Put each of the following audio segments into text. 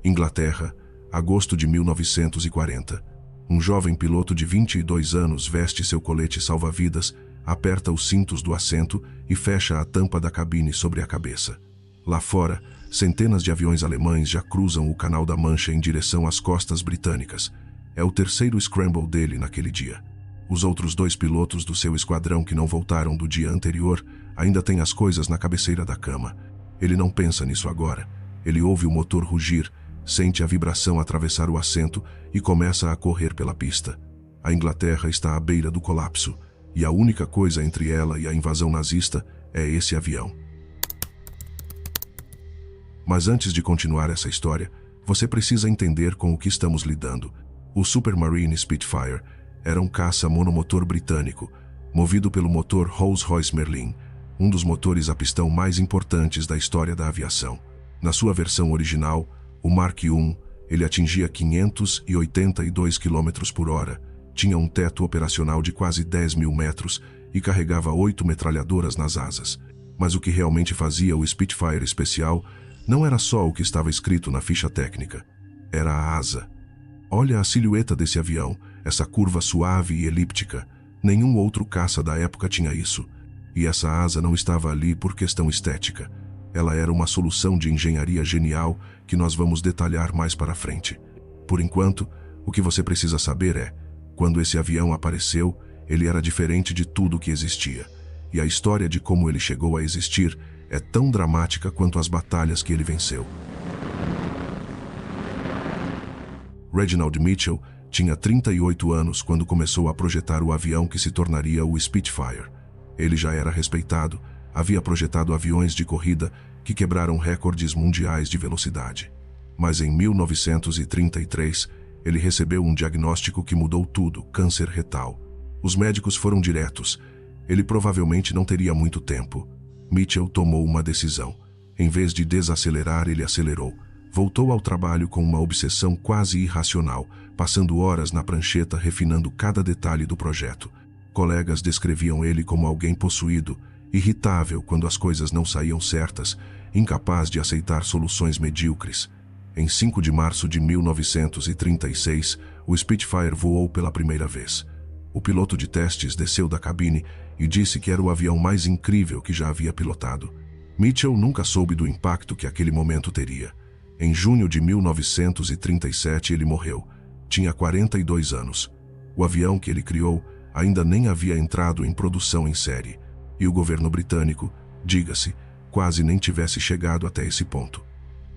Inglaterra, agosto de 1940. Um jovem piloto de 22 anos veste seu colete salva-vidas, aperta os cintos do assento e fecha a tampa da cabine sobre a cabeça. Lá fora, centenas de aviões alemães já cruzam o Canal da Mancha em direção às costas britânicas. É o terceiro scramble dele naquele dia. Os outros 2 pilotos do seu esquadrão que não voltaram do dia anterior ainda têm as coisas na cabeceira da cama. Ele não pensa nisso agora. Ele ouve o motor rugir, sente a vibração atravessar o assento e começa a correr pela pista. A Inglaterra está à beira do colapso, e a única coisa entre ela e a invasão nazista é esse avião. Mas antes de continuar essa história, você precisa entender com o que estamos lidando. O Supermarine Spitfire era um caça monomotor britânico, movido pelo motor Rolls-Royce Merlin, um dos motores a pistão mais importantes da história da aviação. Na sua versão original, o Mark I, ele atingia 582 km por hora, tinha um teto operacional de quase 10.000 metros e carregava 8 metralhadoras nas asas. Mas o que realmente fazia o Spitfire especial não era só o que estava escrito na ficha técnica, era a asa. Olha a silhueta desse avião, essa curva suave e elíptica. Nenhum outro caça da época tinha isso. E essa asa não estava ali por questão estética. Ela era uma solução de engenharia genial que nós vamos detalhar mais para frente. Por enquanto, o que você precisa saber é, quando esse avião apareceu, ele era diferente de tudo que existia. E a história de como ele chegou a existir é tão dramática quanto as batalhas que ele venceu. Reginald Mitchell tinha 38 anos quando começou a projetar o avião que se tornaria o Spitfire. Ele já era respeitado, havia projetado aviões de corrida que quebraram recordes mundiais de velocidade. Mas em 1933, ele recebeu um diagnóstico que mudou tudo: câncer retal. Os médicos foram diretos. Ele provavelmente não teria muito tempo. Mitchell tomou uma decisão. Em vez de desacelerar, ele acelerou. Voltou ao trabalho com uma obsessão quase irracional, passando horas na prancheta refinando cada detalhe do projeto. Colegas descreviam ele como alguém possuído, irritável quando as coisas não saíam certas, incapaz de aceitar soluções medíocres. Em 5 de março de 1936, o Spitfire voou pela primeira vez. O piloto de testes desceu da cabine e disse que era o avião mais incrível que já havia pilotado. Mitchell nunca soube do impacto que aquele momento teria. Em junho de 1937 ele morreu. Tinha 42 anos. O avião que ele criou ainda nem havia entrado em produção em série. E o governo britânico, diga-se, quase nem tivesse chegado até esse ponto.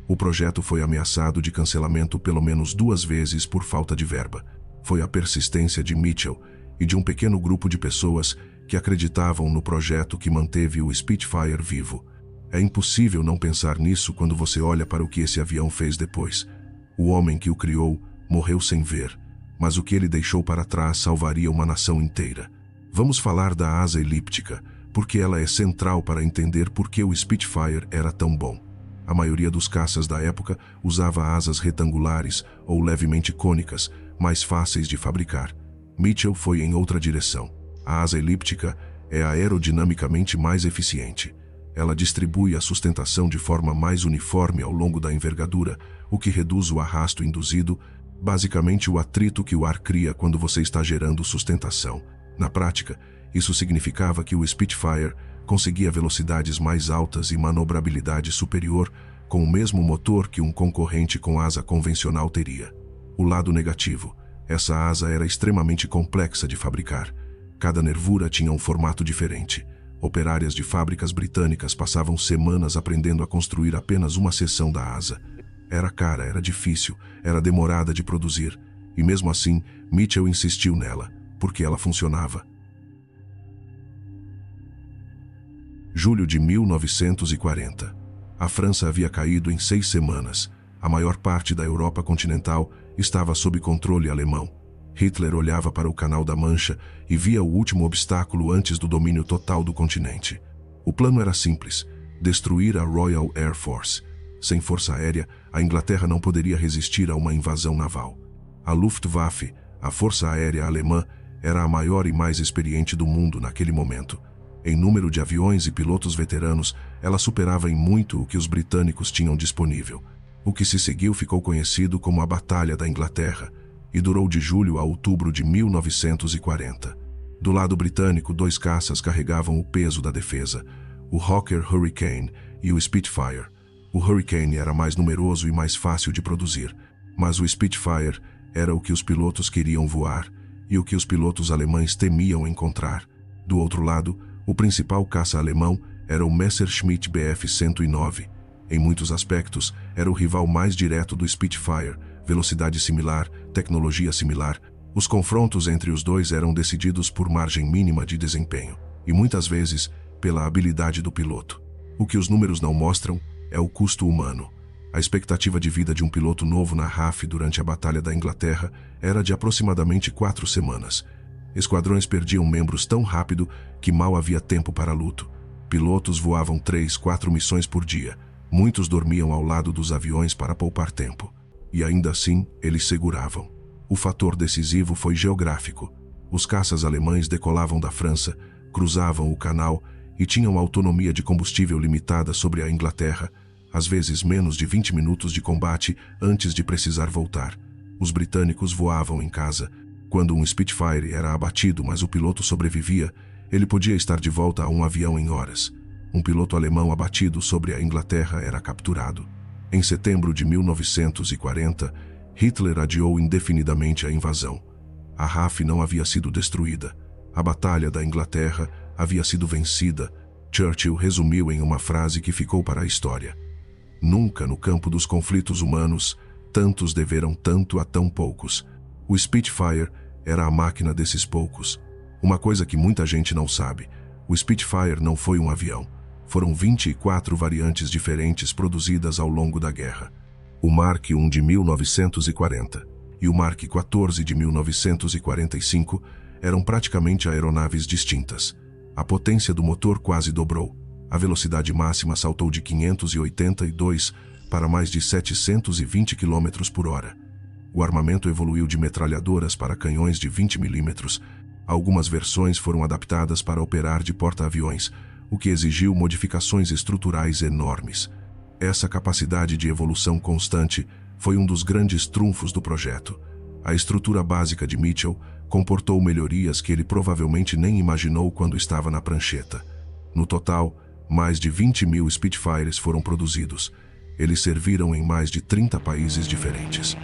O projeto foi ameaçado de cancelamento pelo menos 2 vezes por falta de verba. Foi a persistência de Mitchell e de um pequeno grupo de pessoas que acreditavam no projeto que manteve o Spitfire vivo. É impossível não pensar nisso quando você olha para o que esse avião fez depois. O homem que o criou morreu sem ver, mas o que ele deixou para trás salvaria uma nação inteira. Vamos falar da asa elíptica, porque ela é central para entender por que o Spitfire era tão bom. A maioria dos caças da época usava asas retangulares ou levemente cônicas, mais fáceis de fabricar. Mitchell foi em outra direção. A asa elíptica é aerodinamicamente mais eficiente. Ela distribui a sustentação de forma mais uniforme ao longo da envergadura, o que reduz o arrasto induzido, basicamente o atrito que o ar cria quando você está gerando sustentação. Na prática, isso significava que o Spitfire conseguia velocidades mais altas e manobrabilidade superior com o mesmo motor que um concorrente com asa convencional teria. O lado negativo: essa asa era extremamente complexa de fabricar. Cada nervura tinha um formato diferente. Operárias de fábricas britânicas passavam semanas aprendendo a construir apenas uma seção da asa. Era cara, era difícil, era demorada de produzir. E mesmo assim, Mitchell insistiu nela, porque ela funcionava. Julho de 1940. A França havia caído em 6 semanas. A maior parte da Europa continental estava sob controle alemão. Hitler olhava para o Canal da Mancha e via o último obstáculo antes do domínio total do continente. O plano era simples: destruir a Royal Air Force. Sem força aérea, a Inglaterra não poderia resistir a uma invasão naval. A Luftwaffe, a força aérea alemã, era a maior e mais experiente do mundo naquele momento. Em número de aviões e pilotos veteranos, ela superava em muito o que os britânicos tinham disponível. O que se seguiu ficou conhecido como a Batalha da Inglaterra e durou de julho a outubro de 1940. Do lado britânico, 2 caças carregavam o peso da defesa, o Hawker Hurricane e o Spitfire. O Hurricane era mais numeroso e mais fácil de produzir, mas o Spitfire era o que os pilotos queriam voar e o que os pilotos alemães temiam encontrar. Do outro lado, o principal caça alemão era o Messerschmitt Bf 109. Em muitos aspectos, era o rival mais direto do Spitfire, velocidade similar, tecnologia similar. Os confrontos entre os dois eram decididos por margem mínima de desempenho, e muitas vezes pela habilidade do piloto. O que os números não mostram é o custo humano. A expectativa de vida de um piloto novo na RAF durante a Batalha da Inglaterra era de aproximadamente 4 semanas. Esquadrões perdiam membros tão rápido que mal havia tempo para luto. Pilotos voavam 3, 4 missões por dia. Muitos dormiam ao lado dos aviões para poupar tempo. E ainda assim, eles seguravam. O fator decisivo foi geográfico. Os caças alemães decolavam da França, cruzavam o canal e tinham autonomia de combustível limitada sobre a Inglaterra, às vezes menos de 20 minutos de combate antes de precisar voltar. Os britânicos voavam em casa. Quando um Spitfire era abatido, mas o piloto sobrevivia, ele podia estar de volta a um avião em horas. Um piloto alemão abatido sobre a Inglaterra era capturado. Em setembro de 1940, Hitler adiou indefinidamente a invasão. A RAF não havia sido destruída. A Batalha da Inglaterra havia sido vencida. Churchill resumiu em uma frase que ficou para a história: "Nunca no campo dos conflitos humanos, tantos deveram tanto a tão poucos." O Spitfire era a máquina desses poucos. Uma coisa que muita gente não sabe: o Spitfire não foi um avião. Foram 24 variantes diferentes produzidas ao longo da guerra. O Mark I de 1940 e o Mark XIV de 1945 eram praticamente aeronaves distintas. A potência do motor quase dobrou. A velocidade máxima saltou de 582 para mais de 720 km por hora. O armamento evoluiu de metralhadoras para canhões de 20 mm. Algumas versões foram adaptadas para operar de porta-aviões, o que exigiu modificações estruturais enormes. Essa capacidade de evolução constante foi um dos grandes trunfos do projeto. A estrutura básica de Mitchell comportou melhorias que ele provavelmente nem imaginou quando estava na prancheta. No total, mais de 20.000 Spitfires foram produzidos. Eles serviram em mais de 30 países diferentes.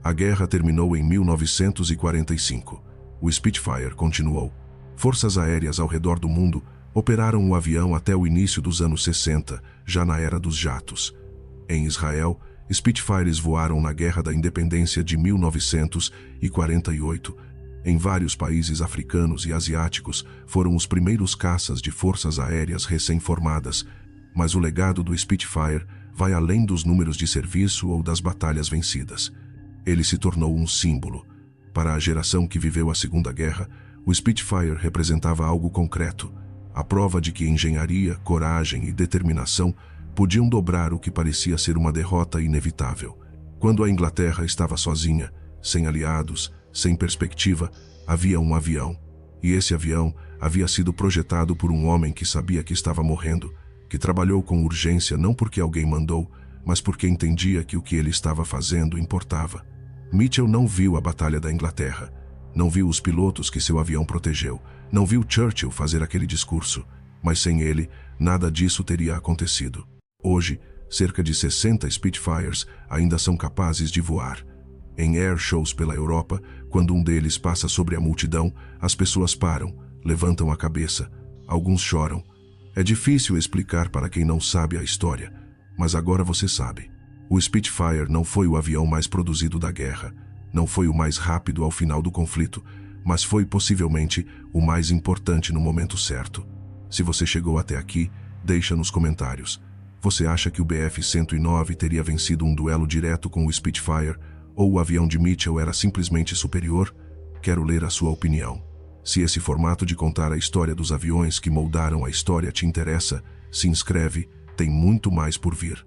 A guerra terminou em 1945. O Spitfire continuou. Forças aéreas ao redor do mundo operaram o avião até o início dos anos 60, já na era dos jatos. Em Israel, Spitfires voaram na Guerra da Independência de 1948. Em vários países africanos e asiáticos, foram os primeiros caças de forças aéreas recém-formadas, mas o legado do Spitfire vai além dos números de serviço ou das batalhas vencidas. Ele se tornou um símbolo. Para a geração que viveu a Segunda Guerra, o Spitfire representava algo concreto, a prova de que engenharia, coragem e determinação podiam dobrar o que parecia ser uma derrota inevitável. Quando a Inglaterra estava sozinha, sem aliados, sem perspectiva, havia um avião. E esse avião havia sido projetado por um homem que sabia que estava morrendo, que trabalhou com urgência não porque alguém mandou, mas porque entendia que o que ele estava fazendo importava. Mitchell não viu a Batalha da Inglaterra, não viu os pilotos que seu avião protegeu, não viu Churchill fazer aquele discurso, mas sem ele, nada disso teria acontecido. Hoje, cerca de 60 Spitfires ainda são capazes de voar. Em air shows pela Europa, quando um deles passa sobre a multidão, as pessoas param, levantam a cabeça, alguns choram. É difícil explicar para quem não sabe a história, mas agora você sabe. O Spitfire não foi o avião mais produzido da guerra, não foi o mais rápido ao final do conflito, mas foi possivelmente o mais importante no momento certo. Se você chegou até aqui, deixa nos comentários. Você acha que o Bf 109 teria vencido um duelo direto com o Spitfire, ou o avião de Mitchell era simplesmente superior? Quero ler a sua opinião. Se esse formato de contar a história dos aviões que moldaram a história te interessa, se inscreve, tem muito mais por vir.